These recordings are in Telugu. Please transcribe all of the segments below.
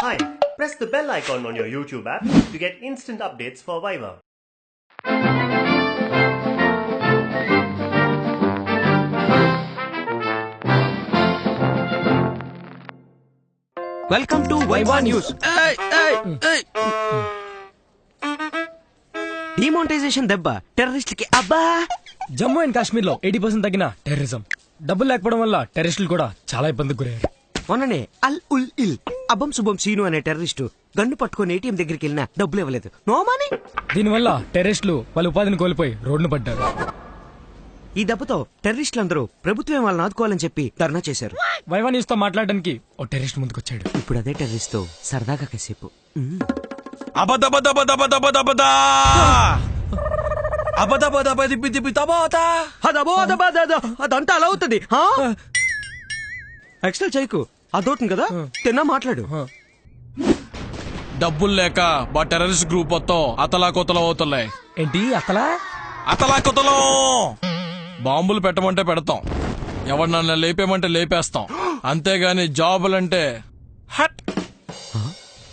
Hi, press the bell icon on your YouTube app to get instant updates for Viva. Welcome to Viva news. Demonetisation దెబ్బ టెర్రరిస్టులకి అబ్బా. జమ్మూ అండ్ కాశ్మీర్ లో 80% తగ్గిన టెర్రరిజం. డబ్బులు లేకపోవడం వల్ల టెర్రరిస్టులు కూడా చాలా ఇబ్బందికి గురయ్యారు. మొన్ననే అల్ ఉల్ ఇల్ అబ్బం శుభం సీను అనే టెర్రరిస్టు గన్ను పట్టుకుని ఏటీఎం దగ్గరికి వెళ్ళినా డబ్బులు ఇవ్వలేదు. No money. దీనివల్ల టెర్రరిస్టులు వాళ్ళ ఉపాధిని కోల్పోయి రోడ్డును పడ్డారు. ఈ దెబ్బతో టెర్రరిస్టులందరూ ప్రభుత్వం వాళ్ళని ఆదుకోవాలని చెప్పి ధర్నా చేశారు. వైవా న్యూస్ తో మాట్లాడడానికి ఓ టెర్రరిస్ట్ ముందుకొచ్చాడు. ఇప్పుడు అదే టెర్రరిస్ట్ తో సరదాగా కాసేపు అదంతా అలా అవుతుంది. ఎక్స్ట్రా చేయకు, అదవుతుంది కదా. తిన్నా మాట్లాడు. డబ్బులు లేక మా టెర్రరిస్ట్ గ్రూప్ మొత్తం అతలాకుతలం అవుతున్నాయి. ఏంటి అతలాకుతలం? బాంబులు పెట్టమంటే పెడతాం, ఎవరినన్నా లేపేమంటే లేపేస్తాం, అంతేగాని జాబులంటే హట్.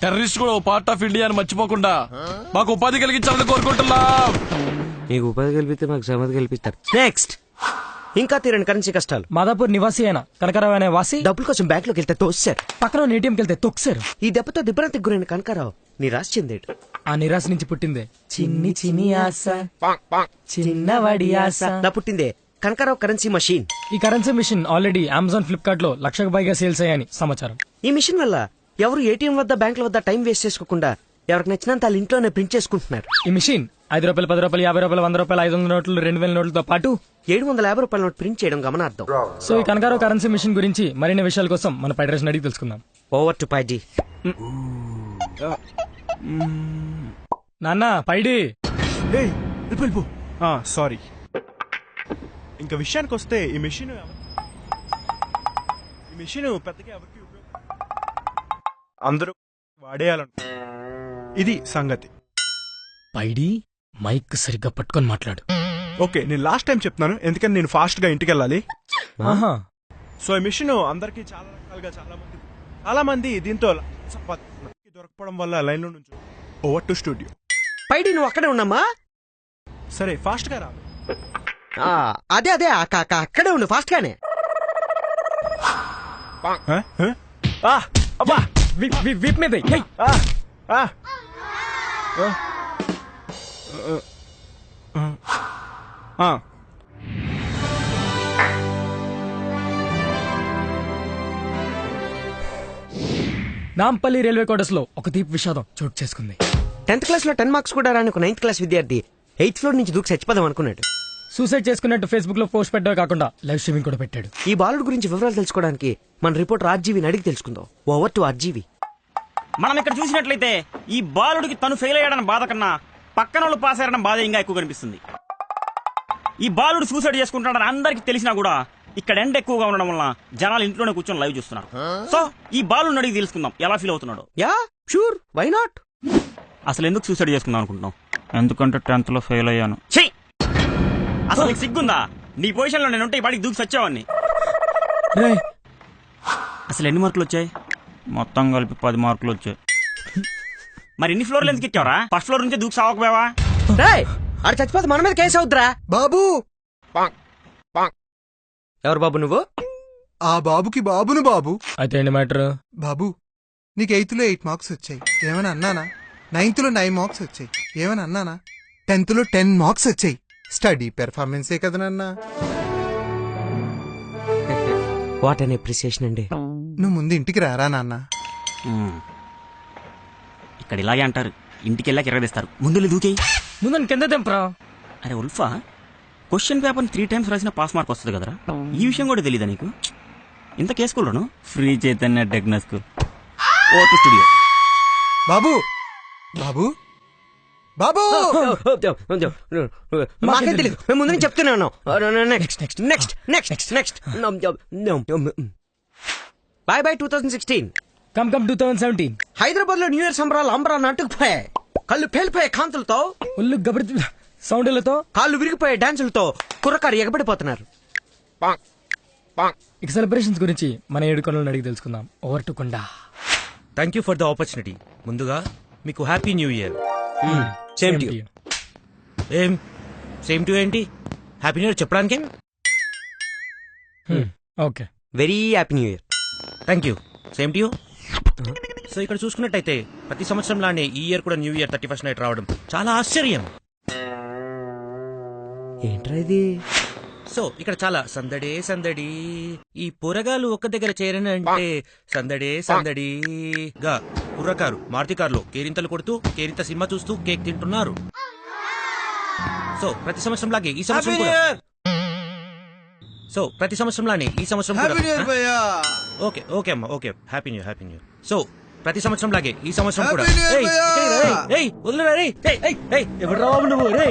టెర్రరిస్ట్ కూడా పార్ట్ ఆఫ్ ఇండియా అని మర్చిపోకుండా మాకు ఉపాధి కలిగించాలని కోరుకుంటున్నాం. మీకు ఉపాధి కల్పిస్తే మాకు సమాధి కల్పిస్తారు. నెక్స్ట్, ఇంకా తీరని కరెన్సీ కష్టాలు. మాదాపూర్ నివాసి అయిన కనకరావు అనే వాసి డబ్బుల కోసం బ్యాంక్ లోకి వెళ్తే తోసారు. పక్కన ఏటీఎంకి వెళ్తే తొక్సారు. ఈ దెబ్బతో దిబ్బరాంతికి గురైన కనకరావు నిరాశ చెందాడు. ఆ నిరాశ నుంచి పుట్టిందే చిన్ని చిన్ని ఆశ, చిన్నవాడి ఆశ. నా పుట్టిందే కనకరావు కరెన్సీ మషీన్. ఈ currency machine already Amazon, Flipkart లో 1,00,000 పైగా సేల్స్ అయ్యాయని సమాచారం. ఈ మిషన్ వల్ల ఎవరు ఏటీఎం వద్ద బ్యాంకుల వద్ద టైం వేస్ట్ చేసుకోకుండా ఎవరికి నచ్చినంత వాళ్ళ ఇంట్లోనే ప్రింట్ చేసుకుంటున్నారు. ఈ మిషన్ 5 రూపాయలు, 10 రూపాయలు, 50 రూపాయలు, 100 రూపాయలు, 500 నోట్లు, 2000 నోట్లతో పాటు 750 రూపాయల నోట్ ప్రింట్ చేయడం గమనార్థం. సో ఈ కనకారావు కరెన్సీ మిషన్ గురించి మరిన్ని విషయాల కోసం మన ఫెడరేషన్ అడిగి తెలుసుకుందాం. ఓవర్ టు పైడి. నాన్న పైడి. సారీ. ఇంకా విషయానికి వస్తే ఈ మిషన్ పెద్దగా ఎవరికి అందరూ వాడేయాలను. ఇది సంగతి. పైడి మైక్ సరిగ్గా పట్టుకొని మాట్లాడు. ఓకే, నేను లాస్ట్ టైం చెప్తున్నాను, ఎందుకని నేను ఫాస్ట్ గా ఇంటికి వెళ్ళాలి. ఆహా. సో ఈ మిషన్ అందరికి చాలా రకాలుగా చాలా మంది దీంతో దొరకపోవడం వల్ల లైన్ లో నుంచి ఓవర్ టు స్టూడియో. పైడి నువ్వు అక్కడే ఉన్నామా? సరే, ఫాస్ట్ గా రా. అదే అక్కడే ఉండు, ఫాస్ట్ గానే. విప్ మీద నాంపల్లి రైల్వే క్వార్టర్స్ లో ఒక తీపి విషాదం చోటు చేసుకుంది. 10th క్లాస్ లో 10 మార్క్స్ కూడా రాని ఒక 9th క్లాస్ విద్యార్థి 8th ఫ్లోర్ నుంచి దూకి చచ్చిపోదాం అనుకున్నాడు. సూసైడ్ చేసుకున్నట్టు ఫేస్బుక్ లో పోస్ట్ పెట్టడమే కాకుండా లైవ్ స్ట్రీమింగ్ కూడా పెట్టాడు. ఈ బాలుడు గురించి వివరాలు తెలుసుకోవడానికి మన రిపోర్టర్ ఆర్జీవిని అడిగి తెలుసుకుందాం. Over to RGV. మనం ఇక్కడ చూసినట్లయితే ఈ బాలుడికి తను ఫెయిల్ అయ్యాడన్న బాధ కన్నా పక్కన వాళ్ళు పాస్ అయ్యాడన్న బాధ ఇంకా ఎక్కువ కనిపిస్తుంది. ఈ బాలుడు సూసైడ్ చేసుకుంటాడని అందరికి తెలిసినా కూడా ఇక్కడ ఎండ ఎక్కువగా ఉండడం వల్ల జనాలు ఇంట్లోనే కూర్చొని లైవ్ చూస్తున్నారు. సో ఈ బాలుడిని అడిగి తెలుసుకుందాం ఎలా ఫీల్ అవుతున్నాడు. Yeah sure, why not. అసలు ఎందుకు సూసైడ్ చేసుకుందాం అనుకుంటున్నాం? ఎందుకంటే 10th లో ఫెయిల్ అయ్యాను. అసలు నీకు సిగ్గుందా? నీ పొజిషన్ లో నేనుంటే ఈ పాటికి దూకి సచ్చావాన్ని. అసలు ఎన్ని మార్కులు వచ్చాయి? మొత్తం కలిపి 10 మార్కులు వచ్చాయి. మరి ఎన్ని ఫ్లోర్లు ఎందుకు ఎక్కావరా? ఫస్ట్ ఫ్లోర్ నుంచి దూకి సావకపోయావా? ఆడు చచ్చిపోతే మన మీద కేసు అవుద్దిరా బాబు. ఎవరు బాబు నువ్వు? ఆ బాబుకి బాబును బాబు. అయితే ఏంటి మ్యాటర్? బాబు, నీకు 8th లో 8 మార్క్స్ వచ్చాయి, ఏమని అన్నానా? 9th లో 9 మార్క్స్ వచ్చాయి, ఏమని అన్నానా? 10th లో 10 మార్క్స్ వచ్చాయి. స్టడీ పెర్ఫార్మెన్సే కదా నాన్న. వాట్ అన్ అప్రిసియేషన్ అండి. నువ్వు ముందు ఇంటికి రారా నాన్న. ఇక్కడ ఇలాగే అంటారు, ఇంటికి వెళ్ళాక ఎరగదీస్తారు. ముందు దూకేయి. ముందు కింద తెంపరా. అరే ఉల్ఫా, క్వశ్చన్ పేపర్ 3 times రాసిన పాస్ మార్క్ వస్తుంది కదరా. ఈ విషయం కూడా తెలీదా నీకు? ఇంత కేసుకున్నాను. ఫ్రీ చైతన్య టెక్నో స్కూల్ ఓటు స్టూడియో. బాబు బాబు బాబు మాకేం తెలియదు, మేము ముందు నుంచి చెప్తూనే ఉన్నాం. Bye bye 2016. కమ్ 2017. హైదరాబాద్ లో న్యూ ఇయర్ సంబరాలు అంబరాలు అంటుకుపోయాయి. కళ్ళు పేలిపోయే కాంతులతో, ఒళ్ళు గబడి సౌండ్లతో, కాళ్ళు విరిగిపోయే డాన్సులతో కుర్రకారు ఎగబడిపోతున్నారు. ఇక సెలబ్రేషన్స్ గురించి మన 7 కొనలను అడిగి తెలుసుకుందాం. ఓవర్ టు కొండ. Thank you for the opportunity. ముందుగా మీకు happy new year. Same to you. ఏం సేమ్ టు ఏంటి? హ్యాపీ న్యూ ఇయర్ చెప్పడానికి okay. Very happy new year. Thank you. Same to you. So ఇక్కడ చూసుకున్నట్టయితే ప్రతి సంవత్సరం లానే ఈ ఇయర్ కూడా న్యూ ఇయర్ 31st నైట్ రావడం చాలా ఆశ్చర్యం. ఏంట్రా ఇది? సో ఇక్కడ చాలా సందడే సందడి. ఈ పొరగాలు ఒక్క దగ్గర చేరని అంటే సందడే సందడిగా కుర్రకారు మారుతి కారులో కేరింతలు కొడుతూ కేరింత సినిమా చూస్తూ కేక్ తింటున్నారు. సో ప్రతి సంవత్సరం లాగే ఈ సంవత్సరం కూడా ఓకే ఓకే అమ్మా okay. Happy new happy new. So ప్రతి సంవత్సరం లాగే ఈ సంవత్సరం కూడా ఎవరు నువ్వు రే.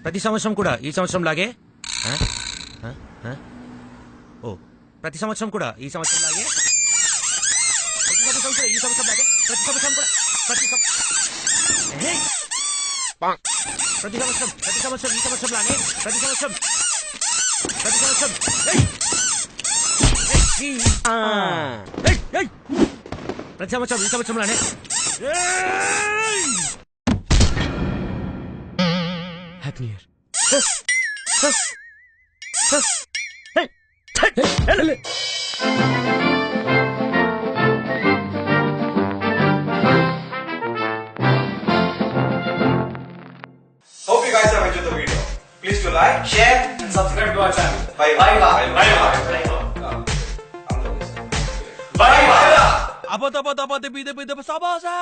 ప్రతి సంవత్సరం కూడా ఈ సంవత్సరం లాగే ఓ ప్రతి సంవత్సరం కూడా ఈ సంవత్సరం లాగే ప్రతి సంవత్సరం ఈ సంవత్సరం లాగే ప్రతి సంవత్సరం కూడా ప్రతి సంవత్సరం ఈ సంవత్సరం లాగే ప్రతి సంవత్సరం ప్రతి సంవత్సరం ఈ సంవత్సరం లానే happy new year. Hope you guys have enjoyed the video. Please do like, share, and subscribe to our channel. Bye bye. Apa-apa, bide, sabasa.